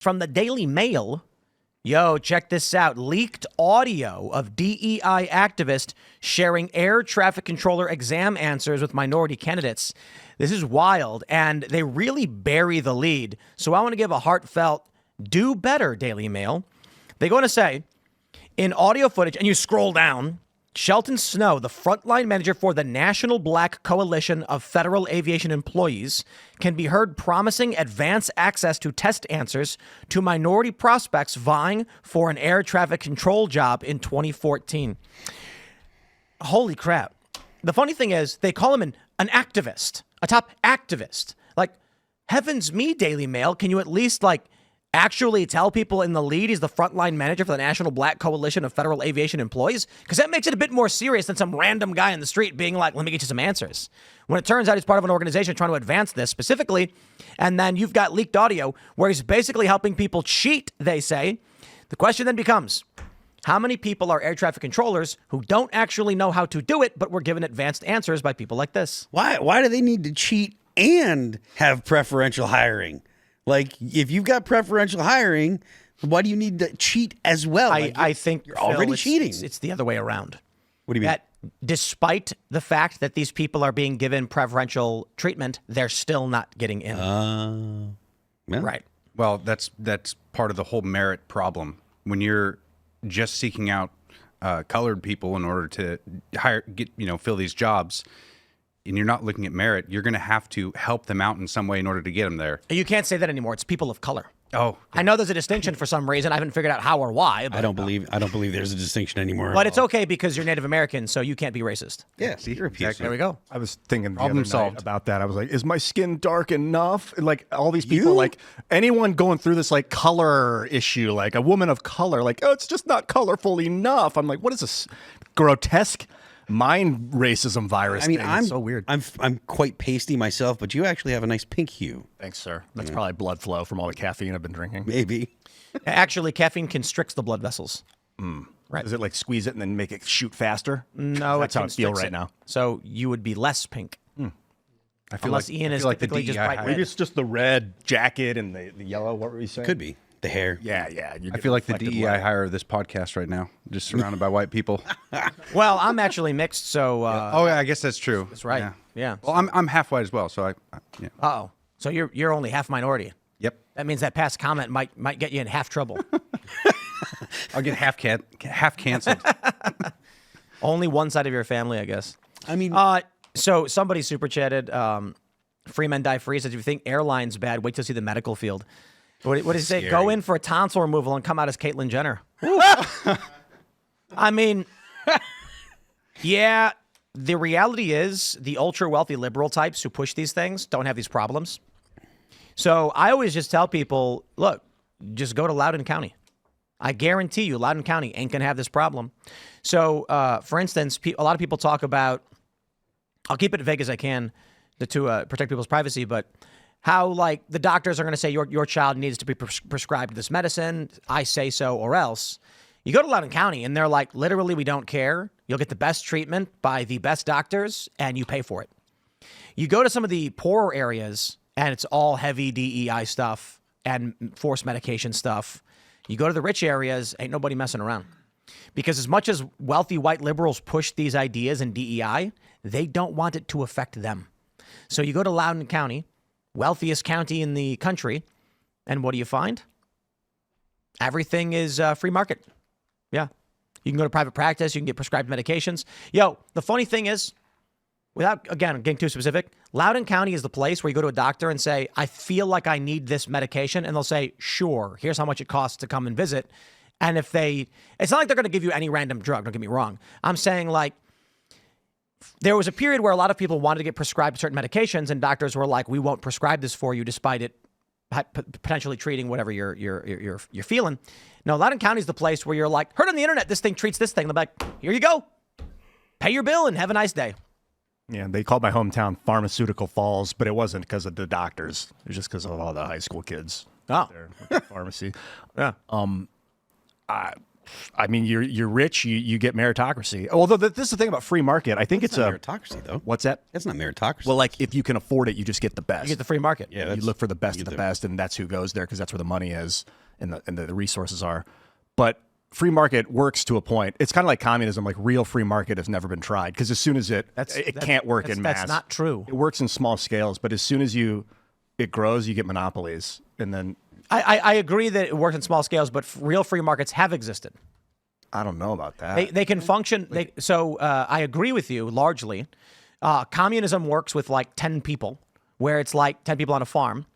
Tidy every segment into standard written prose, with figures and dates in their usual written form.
from the Daily Mail. Yo, check this out. Leaked audio of DEI activist sharing air traffic controller exam answers with minority candidates. This is wild, and they really bury the lead. So I want to give a heartfelt do better, Daily Mail. They go on to say, in audio footage, and you scroll down, Shelton Snow, the frontline manager for the National Black Coalition of Federal Aviation Employees, can be heard promising advance access to test answers to minority prospects vying for an air traffic control job in 2014. Holy crap. The funny thing is, they call him an activist, a top activist. Like, heavens me, Daily Mail, can you at least, actually tell people in the lead he's the frontline manager for the National Black Coalition of Federal Aviation Employees? Because that makes it a bit more serious than some random guy in the street being like, let me get you some answers. When it turns out he's part of an organization trying to advance this specifically, and then you've got leaked audio where he's basically helping people cheat, they say. The question then becomes, how many people are air traffic controllers who don't actually know how to do it, but were given advanced answers by people like this? Why do they need to cheat and have preferential hiring? Like, if you've got preferential hiring, why do you need to cheat as well? I think you're already cheating. It's the other way around. What do you mean? That despite the fact that these people are being given preferential treatment, they're still not getting in. Yeah. Right. Well, that's part of the whole merit problem. When you're just seeking out colored people in order to fill these jobs, and you're not looking at merit, you're going to have to help them out in some way in order to get them there. You can't say that anymore. It's people of color. Oh, I know there's a distinction for some reason. I haven't figured out how or why. But, I don't believe there's a distinction anymore. But it's okay because you're Native American, so you can't be racist. Yeah, see, you're a piece. There we go. I was thinking the Problem other night solved. about that. I was like, is my skin dark enough? Like all these people, like anyone going through this like color issue, like a woman of color, like, oh, it's just not colorful enough. I'm like, what is this grotesque mind racism virus thing? It's so weird. I'm quite pasty myself, but you actually have a nice pink hue. Thanks, sir. That's probably blood flow from all the caffeine I've been drinking. Maybe. Actually, caffeine constricts the blood vessels. Right. Does it like squeeze it and then make it shoot faster? No, That's how I feel constricts right it. now. So you would be less pink. I feel Unless Ian is typically just bright maybe red. it's just the red jacket and the yellow. What were you saying? Could be. The hair. Yeah. I feel like the DEI hire of this podcast right now, just surrounded by white people. Well, I'm actually mixed, so... Oh, yeah, I guess that's true. That's right. Yeah. Well, I'm half white as well, so yeah. Uh-oh. So you're only half minority. Yep. That means that past comment might get you in half trouble. I'll get half canceled. Only one side of your family, I guess. I mean, So somebody super chatted. Free Men Die Free says, if you think airline's bad, wait till you see the medical field. What did he say? Scary. Go in for a tonsil removal and come out as Caitlyn Jenner. I mean, yeah, the reality is the ultra wealthy liberal types who push these things don't have these problems. So I always just tell people, look, just go to Loudoun County. I guarantee you Loudoun County ain't going to have this problem. So, for instance, a lot of people talk about, I'll keep it vague as I can to protect people's privacy, but how like the doctors are going to say your child needs to be prescribed this medicine. I say so or else. You go to Loudoun County and they're like, literally, we don't care. You'll get the best treatment by the best doctors and you pay for it. You go to some of the poorer areas and it's all heavy DEI stuff and forced medication stuff. You go to the rich areas, ain't nobody messing around. Because as much as wealthy white liberals push these ideas in DEI, they don't want it to affect them. So you go to Loudoun County, wealthiest county in the country, and what do you find? Everything is free market. Yeah. You can go to private practice. You can get prescribed medications. Yo, the funny thing is, without, again, getting too specific, Loudoun County is the place where you go to a doctor and say, I feel like I need this medication. And they'll say, sure, here's how much it costs to come and visit. And if it's not like they're going to give you any random drug. Don't get me wrong. I'm saying like, there was a period where a lot of people wanted to get prescribed certain medications and doctors were like, we won't prescribe this for you despite it potentially treating whatever you're feeling. No, Loudoun County is the place where you're like, heard on the internet, this thing treats this thing. They're like, here you go. Pay your bill and have a nice day. Yeah, they called my hometown Pharmaceutical Falls, but it wasn't because of the doctors. It was just because of all the high school kids. Oh. There with the pharmacy. Yeah. I mean, you're rich, you get meritocracy. Although this is the thing about free market. I think It's it's not a meritocracy, though. what's that? That's not meritocracy. Well, like if you can afford it, you just get the best. You get the free market. yeah, You look for the best of the best, and that's who goes there because that's where the money is and the resources are. But free market works to a point. It's kind of like communism. Like real free market has never been tried because as soon as it can't work in mass. That's not true. It works in small scales, but as soon as it grows, you get monopolies, and then I agree that it works in small scales, but real free markets have existed. I don't know about that. They can function. I agree with you largely. Communism works with like 10 people, where it's like 10 people on a farm,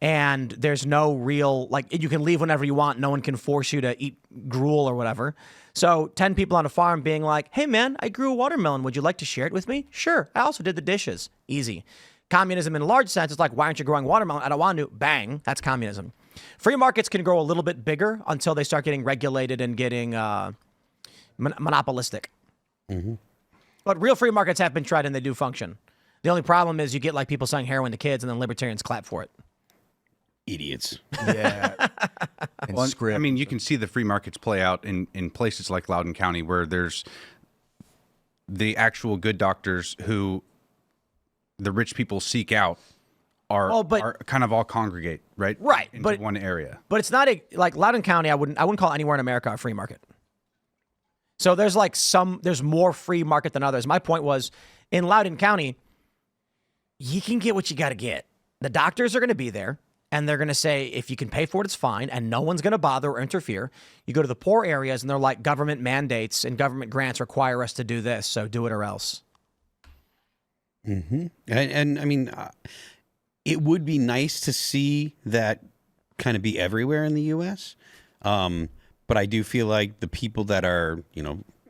and there's no real, like, you can leave whenever you want. No one can force you to eat gruel or whatever. So 10 people on a farm being like, hey, man, I grew a watermelon. Would you like to share it with me? Sure. I also did the dishes. Easy. Communism in a large sense is like, why aren't you growing watermelon? I don't want to. Bang. That's communism. Free markets can grow a little bit bigger until they start getting regulated and getting monopolistic. Mm-hmm. But real free markets have been tried and they do function. The only problem is you get like people selling heroin to kids and then libertarians clap for it. Idiots. Yeah. And Well, script. I mean, you can see the free markets play out in places like Loudoun County where there's the actual good doctors who the rich people seek out are kind of all congregate, right? Right, Into but- one area. But it's not like Loudoun County. I wouldn't call anywhere in America a free market. So there's there's more free market than others. My point was in Loudoun County, you can get what you got to get. The doctors are going to be there and they're going to say, if you can pay for it, it's fine. And no one's going to bother or interfere. You go to the poor areas and they're like, government mandates and government grants require us to do this. So do it or else. Mm-hmm. And I mean, it would be nice to see that kind of be everywhere in the U.S. But I do feel like the people that are,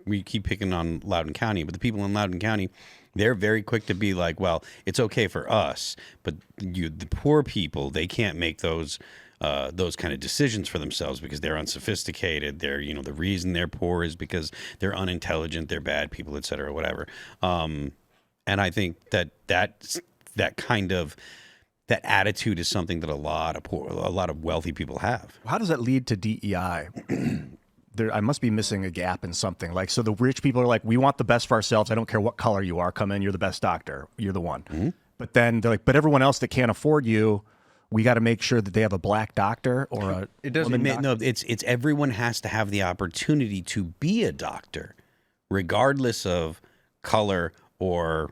we keep picking on Loudoun County, but the people in Loudoun County, they're very quick to be like, well, it's okay for us, but the poor people, they can't make those kind of decisions for themselves because they're unsophisticated. They're, the reason they're poor is because they're unintelligent, they're bad people, et cetera, whatever. And I think that kind of that attitude is something that a lot of wealthy people have. How does that lead to DEI? I must be missing a gap in something. Like, so the rich people are like, we want the best for ourselves. I don't care what color you are. Come in. You're the best doctor. You're the one. Mm-hmm. But then they're like, but everyone else that can't afford you, we got to make sure that they have a black doctor or a It doesn't woman mean No, it's everyone has to have the opportunity to be a doctor, regardless of color or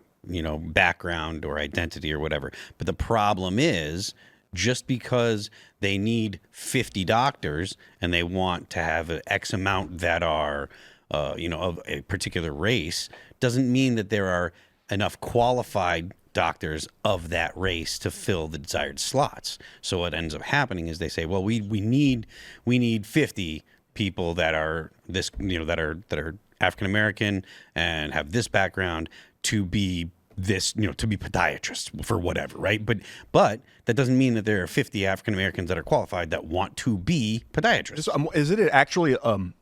background or identity or whatever. But the problem is, just because they need 50 doctors and they want to have an X amount that are, of a particular race, doesn't mean that there are enough qualified doctors of that race to fill the desired slots. So what ends up happening is they say, well, we need 50 people that are this, that are African American and have this background to be this, to be podiatrists for whatever, right? But that doesn't mean that there are 50 African Americans that are qualified that want to be podiatrists. Is it actually an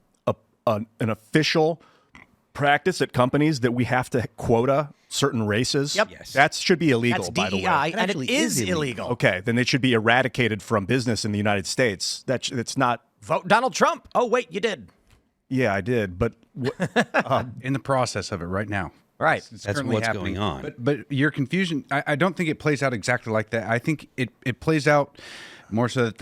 official practice at companies that we have to quota certain races? Yep. Yes. That should be illegal, That's by the DEI, way. and it actually is is illegal. Okay, then it should be eradicated from business in the United States. It's not. Vote Donald Trump. Oh, wait, you did. Yeah, I did, but In the process of it right now. Right. It's That's currently what's happening. going on. But your confusion, I don't think it plays out exactly like that. I think it plays out more so that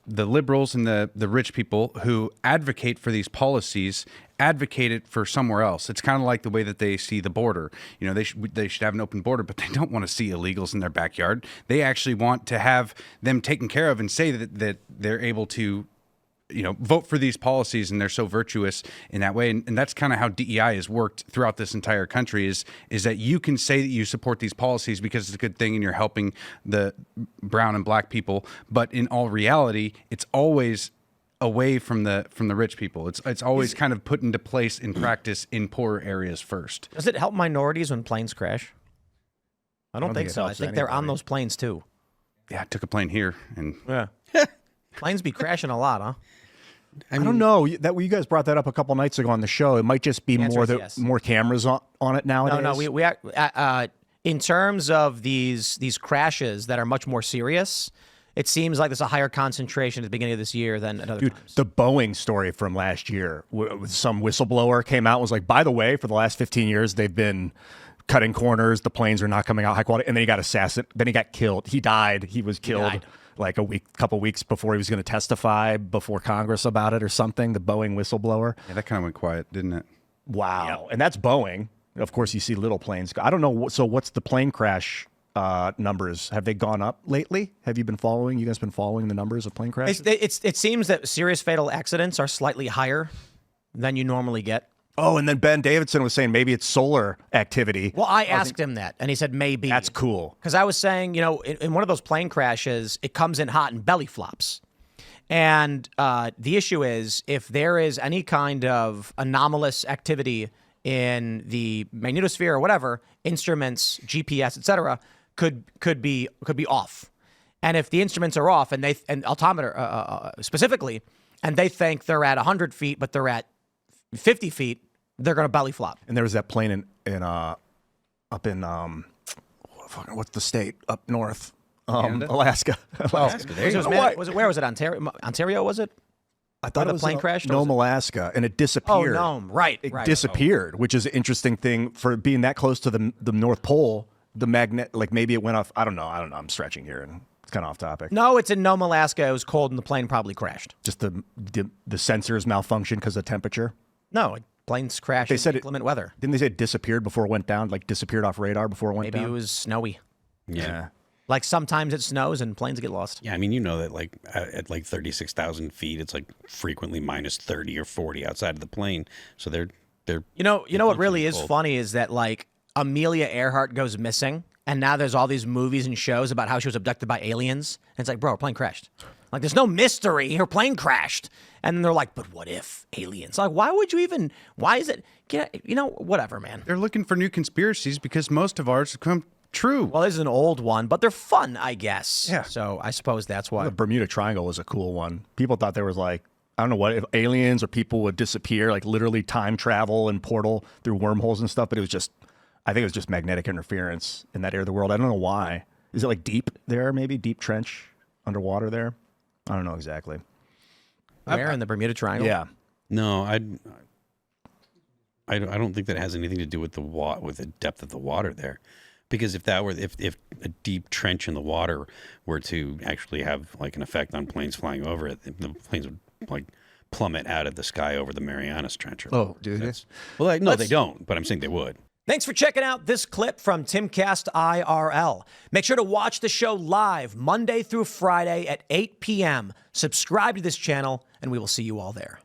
the liberals and the rich people who advocate for these policies advocate it for somewhere else. It's kind of like the way that they see the border. They should have an open border, but they don't want to see illegals in their backyard. They actually want to have them taken care of and say that they're able to vote for these policies and they're so virtuous in that way. And that's kind of how DEI has worked throughout this entire country is that you can say that you support these policies because it's a good thing and you're helping the brown and black people. But in all reality, it's always away from the rich people. It's always kind of put into place in practice in poorer areas first. Does it help minorities when planes crash? I don't think it so. I helps think they're on anybody. those planes too. Yeah, I took a plane here and Yeah. Planes be crashing a lot, huh? I don't know that you guys brought that up a couple nights ago on the show. It might just be The answer more is that yes. more cameras on it nowadays. No, we in terms of these crashes that are much more serious, it seems like there's a higher concentration at the beginning of this year than at other Dude, times. the Boeing story from last year, some whistleblower came out and was like, by the way, for the last 15 years, they've been cutting corners. The planes are not coming out high quality. And then he got assassinated. Then he got killed. He died. He was killed like couple weeks before he was going to testify before Congress about it or something. The Boeing whistleblower. Yeah, that kind of went quiet, didn't it? Wow. Yep. And that's Boeing. Of course, you see little planes. I don't know. So what's the plane crash numbers? Have they gone up lately? Have you been following? You guys been following the numbers of plane crashes? It seems that serious fatal accidents are slightly higher than you normally get. Oh, and then Ben Davidson was saying maybe it's solar activity. Well, I asked him that, and he said maybe. That's cool. Because I was saying, in one of those plane crashes, it comes in hot and belly flops. And the issue is, if there is any kind of anomalous activity in the magnetosphere or whatever, instruments, GPS, etc., could be off. And if the instruments are off, and altimeter specifically, and they think they're at 100 feet, but they're at 50 feet, they're going to belly flop. And there was that plane up in what's the state up north? Alaska. Alaska. Where was it? Ontario, was it? I thought it was plane crashed. Nome, Alaska, and it disappeared. Oh, Nome, right. It disappeared, which is an interesting thing for being that close to the North Pole. The magnet, like maybe it went off. I don't know. I'm stretching here, and it's kind of off topic. No, it's in Nome, Alaska. It was cold, and the plane probably crashed. Just the sensors malfunctioned because of temperature. No, planes crash in inclement weather. Didn't they say it disappeared before it went down? Like disappeared off radar before it went down? Maybe it was snowy. Yeah. Like sometimes it snows and planes get lost. Yeah, I mean, that like at like 36,000 feet, it's like frequently minus 30 or 40 outside of the plane. So they're You know what really is funny is that like Amelia Earhart goes missing, and now there's all these movies and shows about how she was abducted by aliens. And it's like, bro, her plane crashed. Like, there's no mystery. Her plane crashed. And then they're like, but what if aliens? Like, why would you even? Why is it? Whatever, man. They're looking for new conspiracies because most of ours have come true. Well, this is an old one, but they're fun, I guess. Yeah. So I suppose that's why. The Bermuda Triangle was a cool one. People thought there was like, I don't know what, if aliens or people would disappear, like literally time travel and portal through wormholes and stuff. But it was just, I think it was just magnetic interference in that area of the world. I don't know why. Is it like deep there, maybe? Deep trench underwater there? I don't know exactly. Where in the Bermuda Triangle? Yeah. No, I don't think that has anything to do with the depth of the water there, because if a deep trench in the water were to actually have like an effect on planes flying over it, the planes would like plummet out of the sky over the Marianas Trench. Oh, do they? Well, no, they don't, but I'm saying they would. Thanks for checking out this clip from Timcast IRL. Make sure to watch the show live Monday through Friday at 8 p.m. Subscribe to this channel, and we will see you all there.